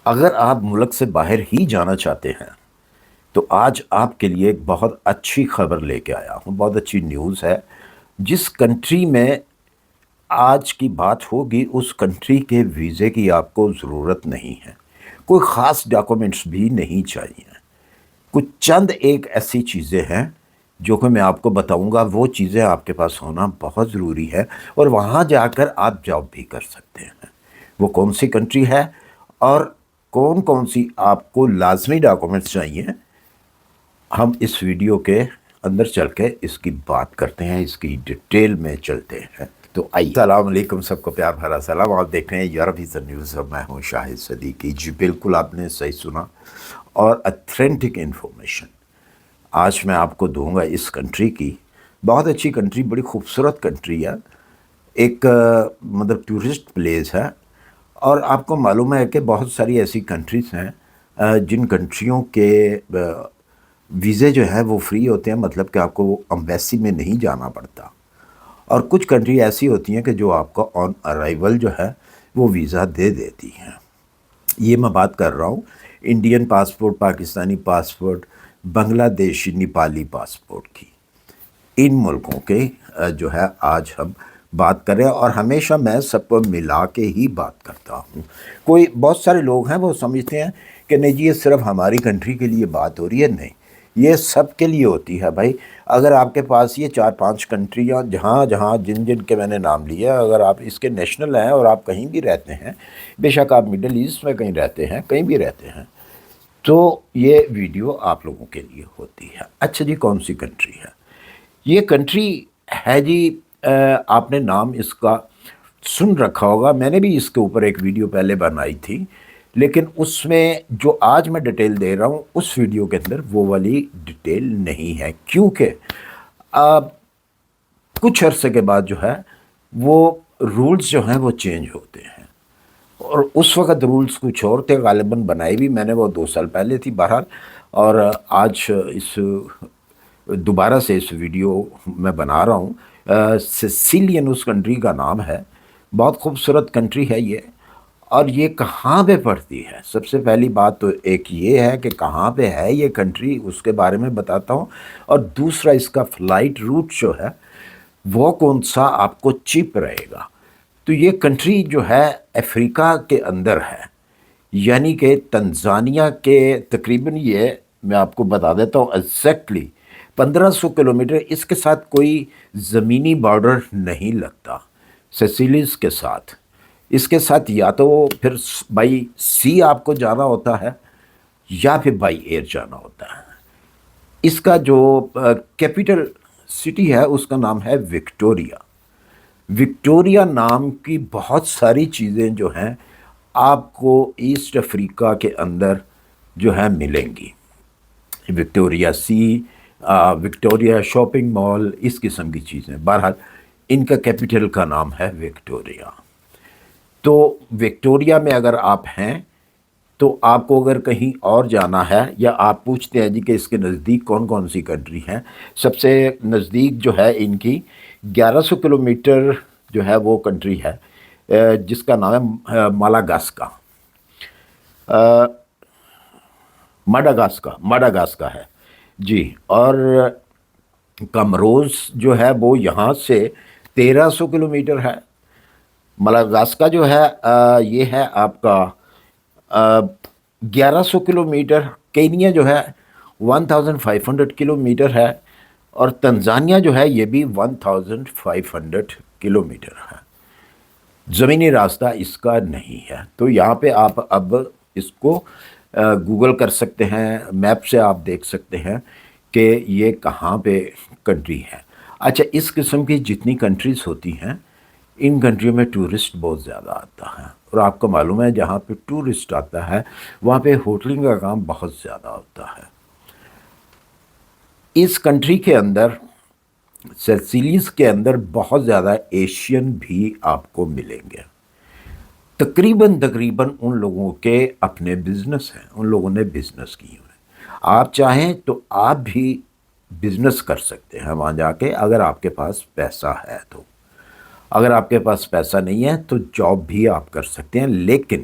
اگر آپ ملک سے باہر ہی جانا چاہتے ہیں تو آج آپ کے لیے ایک بہت اچھی خبر لے کے آیا ہوں، بہت اچھی نیوز ہے۔ جس کنٹری میں آج کی بات ہوگی اس کنٹری کے ویزے کی آپ کو ضرورت نہیں ہے، کوئی خاص ڈاکومنٹس بھی نہیں چاہیے۔ کچھ چند ایک ایسی چیزیں ہیں جو کہ میں آپ کو بتاؤں گا، وہ چیزیں آپ کے پاس ہونا بہت ضروری ہے اور وہاں جا کر آپ جاب بھی کر سکتے ہیں۔ وہ کون سی کنٹری ہے اور کون کون سی آپ کو لازمی ڈاکومنٹس چاہیے، ہم اس ویڈیو کے اندر چل کے اس کی بات کرتے ہیں، اس کی ڈیٹیل میں چلتے ہیں۔ تو آئیے، السلام علیکم، سب کو پیار بھرا سلام۔ آپ دیکھ رہے ہیں یورویژن نیوز اور میں ہوں شاہد صدیقی۔ جی بالکل، آپ نے صحیح سنا، اور اتھینٹک انفارمیشن آج میں آپ کو دوں گا اس کنٹری کی۔ بہت اچھی کنٹری، بڑی خوبصورت کنٹری ہے، ایک مطلب ٹورسٹ پلیس ہے۔ اور آپ کو معلوم ہے کہ بہت ساری ایسی کنٹریز ہیں جن کنٹریوں کے ویزے جو ہیں وہ فری ہوتے ہیں، مطلب کہ آپ کو امبیسی میں نہیں جانا پڑتا۔ اور کچھ کنٹری ایسی ہوتی ہیں کہ جو آپ کو آن ارائیول جو ہے وہ ویزا دے دیتی ہیں۔ یہ میں بات کر رہا ہوں انڈین پاسپورٹ، پاکستانی پاسپورٹ، بنگلہ دیشی، نیپالی پاسپورٹ کی۔ ان ملکوں کے جو ہے آج ہم بات کر رہے ہیں، اور ہمیشہ میں سب کو ملا کے ہی بات کرتا ہوں۔ بہت سارے لوگ ہیں وہ سمجھتے ہیں کہ نہیں جی یہ صرف ہماری کنٹری کے لیے بات ہو رہی ہے، نہیں، یہ سب کے لیے ہوتی ہے بھائی۔ اگر آپ کے پاس یہ 4-5 کنٹریاں جہاں جن کے میں نے نام لیا، اگر آپ اس کے نیشنل ہیں اور آپ کہیں بھی رہتے ہیں، بے شک آپ مڈل ایسٹ میں کہیں رہتے ہیں، کہیں بھی رہتے ہیں، تو یہ ویڈیو آپ لوگوں کے لیے ہوتی ہے۔ اچھا جی، کون سی کنٹری ہے یہ؟ کنٹری ہے جی، آپ نے نام اس کا سن رکھا ہوگا، میں نے بھی اس کے اوپر ایک ویڈیو پہلے بنائی تھی، لیکن اس میں جو آج میں ڈیٹیل دے رہا ہوں اس ویڈیو کے اندر وہ والی ڈیٹیل نہیں ہے، کیونکہ کچھ عرصے کے بعد جو ہے وہ رولز جو ہیں وہ چینج ہوتے ہیں، اور اس وقت رولز کچھ اور تھے، غالباً بنائی بھی میں نے وہ 2 سال پہلے تھی بہرحال۔ اور آج اس دوبارہ سے اس ویڈیو میں بنا رہا ہوں۔ سیسیلین اس کنٹری کا نام ہے، بہت خوبصورت کنٹری ہے یہ۔ اور یہ کہاں پہ پڑتی ہے؟ سب سے پہلی بات تو ایک یہ ہے کہ کہاں پہ ہے یہ کنٹری، اس کے بارے میں بتاتا ہوں، اور دوسرا اس کا فلائٹ روٹ جو ہے وہ کون سا آپ کو چیپ رہے گا۔ تو یہ کنٹری جو ہے افریقہ کے اندر ہے، یعنی کہ تنزانیہ کے تقریباً، یہ میں آپ کو بتا دیتا ہوں ایگزیکٹلی 1500 کلومیٹر اس کے ساتھ کوئی زمینی بارڈر نہیں لگتا سیسیلیز کے ساتھ۔ اس کے ساتھ یا تو پھر بائی سی آپ کو جانا ہوتا ہے یا پھر بائی ایئر جانا ہوتا ہے۔ اس کا جو کیپٹل سٹی ہے اس کا نام ہے وکٹوریا۔ وکٹوریا نام کی بہت ساری چیزیں جو ہیں آپ کو ایسٹ افریقہ کے اندر جو ہے ملیں گی۔ وکٹوریا سی، وکٹوریا شاپنگ مال، اس قسم کی چیزیں، بہرحال ان کا کیپٹل کا نام ہے وکٹوریا۔ تو وکٹوریا میں اگر آپ ہیں تو آپ کو اگر کہیں اور جانا ہے، یا آپ پوچھتے ہیں جی کہ اس کے نزدیک کون کون سی کنٹری ہیں، سب سے نزدیک جو ہے ان کی 1100 کلومیٹر جو ہے وہ کنٹری ہے جس کا نام ہے مڈاگاسکر ہے جی۔ اور کمروز جو ہے وہ یہاں سے 1300 کلومیٹر ہے۔ مڈاگاسکر جو ہے یہ ہے آپ کا 1100 کلومیٹر۔ کینیا جو ہے 1500 کلومیٹر ہے، اور تنزانیہ جو ہے یہ بھی 1500 کلومیٹر ہے۔ زمینی راستہ اس کا نہیں ہے۔ تو یہاں پہ آپ اب اس کو گوگل کر سکتے ہیں، میپ سے آپ دیکھ سکتے ہیں کہ یہ کہاں پہ کنٹری ہے۔ اچھا، اس قسم کی جتنی کنٹریز ہوتی ہیں ان کنٹریوں میں ٹورسٹ بہت زیادہ آتا ہے، اور آپ کو معلوم ہے جہاں پہ ٹورسٹ آتا ہے وہاں پہ ہوٹلنگ کا کام بہت زیادہ ہوتا ہے۔ اس کنٹری کے اندر، سیسیلیز کے اندر، بہت زیادہ ایشین بھی آپ کو ملیں گے۔ تقریباً ان لوگوں کے اپنے بزنس ہیں، ان لوگوں نے بزنس کی ہوئے۔ آپ چاہیں تو آپ بھی بزنس کر سکتے ہیں وہاں جا کے، اگر آپ کے پاس پیسہ ہے تو۔ اگر آپ کے پاس پیسہ نہیں ہے تو جاب بھی آپ کر سکتے ہیں، لیکن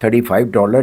$35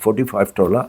$45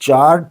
4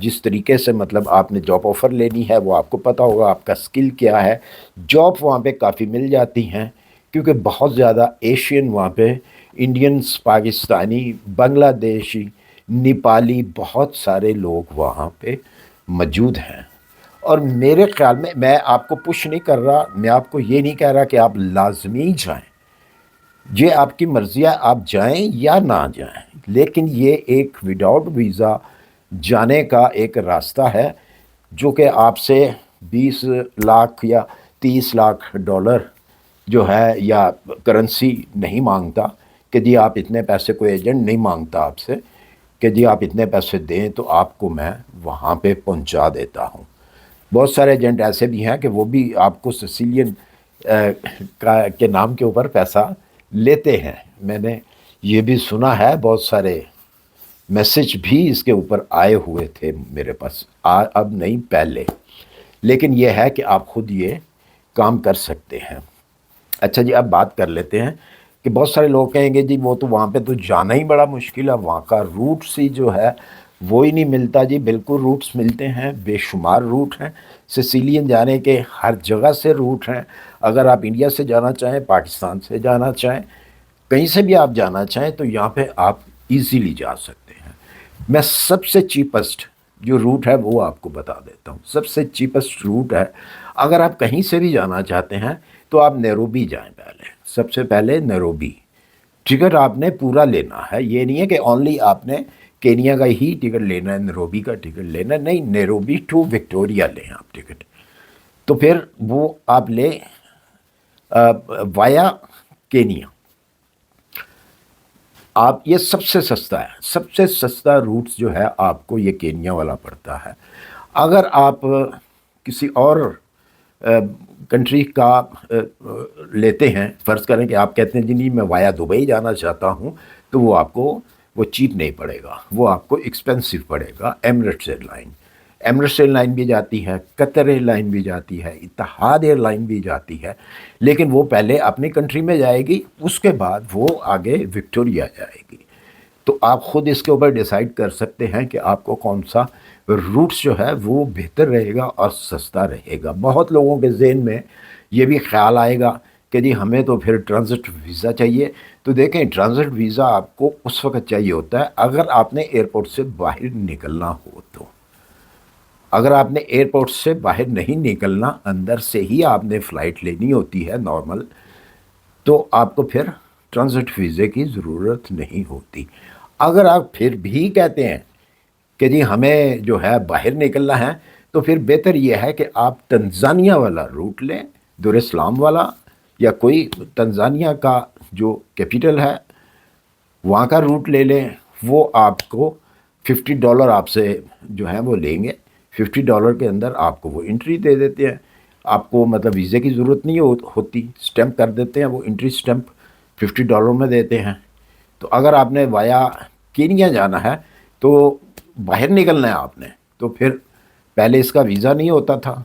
جس طریقے سے مطلب آپ نے جاب آفر لینی ہے وہ آپ کو پتہ ہوگا، آپ کا سکل کیا ہے. جاب وہاں پہ کافی مل جاتی ہیں کیونکہ بہت زیادہ ایشین وہاں پہ، انڈینس، پاکستانی، بنگلہ دیشی، نیپالی، بہت سارے لوگ وہاں پہ موجود ہیں. اور میرے خیال میں آپ کو پش نہیں کر رہا، میں آپ کو یہ نہیں کہہ رہا کہ آپ لازمی جائیں، یہ آپ کی مرضی ہے، آپ جائیں یا نہ جائیں، لیکن یہ ایک وداؤٹ ویزا جانے کا ایک راستہ ہے جو کہ آپ سے 20 لاکھ یا 30 لاکھ ڈالر جو ہے یا کرنسی نہیں مانگتا کہ جی آپ اتنے پیسے، کوئی ایجنٹ نہیں مانگتا آپ سے کہ جی آپ اتنے پیسے دیں تو آپ کو میں وہاں پہ پہنچا دیتا ہوں. بہت سارے ایجنٹ ایسے بھی ہیں کہ وہ بھی آپ کو سسیلین کے نام کے اوپر پیسہ لیتے ہیں. میں نے یہ بھی سنا ہے، بہت سارے میسج بھی اس کے اوپر آئے ہوئے تھے میرے پاس، اب نہیں پہلے. لیکن یہ ہے کہ آپ خود یہ کام کر سکتے ہیں. اچھا جی، اب بات کر لیتے ہیں کہ بہت سارے لوگ کہیں گے جی وہ تو وہاں پہ تو جانا ہی بڑا مشکل ہے، وہاں کا روٹس ہی جو ہے وہ ہی نہیں ملتا. جی بالکل روٹس ملتے ہیں، بے شمار روٹ ہیں سسیلین جانے کے، ہر جگہ سے روٹ ہیں. اگر آپ انڈیا سے جانا چاہیں، پاکستان سے جانا چاہیں، کہیں سے بھی آپ جانا چاہیں تو یہاں پہ آپ ایزیلی جا سکتے ہیں. میں سب سے چیپسٹ جو روٹ ہے وہ آپ کو بتا دیتا ہوں. سب سے چیپسٹ روٹ ہے، اگر آپ کہیں سے بھی جانا چاہتے ہیں تو آپ نیروبی جائیں. پہلے سب سے پہلے نیروبی ٹکٹ آپ نے پورا لینا ہے. یہ نہیں ہے کہ اونلی آپ نے کینیا کا ہی ٹکٹ لینا ہے، نیروبی کا ٹکٹ لینا ہے، نہیں، نیروبی ٹو وکٹوریا لیں آپ ٹکٹ. تو پھر وہ آپ لیں وایا کینیا. آپ یہ سب سے سستا ہے، سب سے سستا روٹس جو ہے آپ کو یہ کینیا والا پڑتا ہے. اگر آپ کسی اور کنٹری کا لیتے ہیں، فرض کریں کہ آپ کہتے ہیں جی نہیں میں وایا دبئی جانا چاہتا ہوں، تو وہ آپ کو وہ چیپ نہیں پڑے گا، وہ آپ کو ایکسپینسو پڑے گا. Emirates airline, Emirates airline بھی جاتی ہے، قطر ایئر لائن بھی جاتی ہے، اتحاد ایئر لائن بھی جاتی ہے، لیکن وہ پہلے اپنی کنٹری میں جائے گی، اس کے بعد وہ آگے وکٹوریا جائے گی. تو آپ خود اس کے اوپر ڈیسائیڈ کر سکتے ہیں کہ آپ کو کون سا روٹس جو ہے وہ بہتر رہے گا اور سستا رہے گا. بہت لوگوں کے ذہن میں یہ بھی خیال آئے گا کہ جی ہمیں تو پھر ٹرانزٹ ویزا چاہیے. تو دیکھیں، ٹرانزٹ ویزا آپ کو اس وقت چاہیے ہوتا ہے اگر آپ نے ایئرپورٹ سے باہر نکلنا ہو. تو اگر آپ نے ایئرپورٹ سے باہر نہیں نکلنا، اندر سے ہی آپ نے فلائٹ لینی ہوتی ہے نارمل، تو آپ کو پھر ٹرانزٹ ویزے کی ضرورت نہیں ہوتی. اگر آپ پھر بھی کہتے ہیں کہ جی ہمیں جو ہے باہر نکلنا ہے، تو پھر بہتر یہ ہے کہ آپ تنزانیہ والا روٹ لیں، دور اسلام والا، یا کوئی تنزانیہ کا جو کیپٹل ہے وہاں کا روٹ لے لیں. وہ آپ کو $50 آپ سے جو ہے وہ لیں گے. $50 کے اندر آپ کو وہ انٹری دے دیتے ہیں. آپ کو مطلب ویزے کی ضرورت نہیں ہوتی، سٹیمپ کر دیتے ہیں، وہ انٹری سٹیمپ $50 میں دیتے ہیں. تو اگر آپ نے وایا کینیا جانا ہے تو باہر نکلنا ہے آپ نے، تو پھر پہلے اس کا ویزا نہیں ہوتا تھا.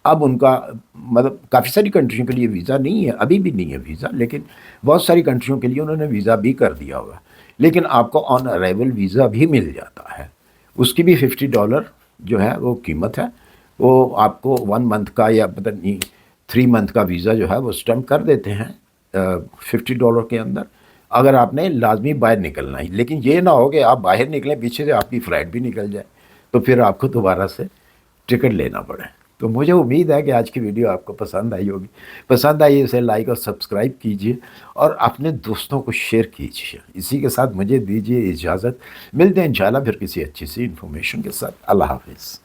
اب ان کا مطلب کافی ساری کنٹریوں کے لیے ویزا نہیں ہے، ابھی بھی نہیں ہے ویزا، لیکن بہت ساری کنٹریوں کے لیے انہوں نے ویزا بھی کر دیا ہوا. لیکن آپ کو آن ارائیول ویزا بھی مل جاتا ہے، اس کی بھی $50 جو ہے وہ قیمت ہے. وہ آپ کو 1 منتھ کا یا پتہ نہیں 3 منتھ کا ویزا جو ہے وہ اسٹمپ کر دیتے ہیں $50 کے اندر، اگر آپ نے لازمی باہر نکلنا ہے. لیکن یہ نہ ہو کہ آپ باہر نکلیں، پیچھے سے آپ کی فلائٹ بھی نکل جائے، تو پھر آپ کو دوبارہ سے ٹکٹ لینا پڑے. تو مجھے امید ہے کہ آج کی ویڈیو آپ کو پسند آئی ہوگی. پسند آئی اسے لائک اور سبسکرائب کیجئے اور اپنے دوستوں کو شیئر کیجئے. اسی کے ساتھ مجھے دیجئے اجازت، ملتے ہیں انشاءاللہ پھر کسی اچھی سی انفارمیشن کے ساتھ. اللہ حافظ.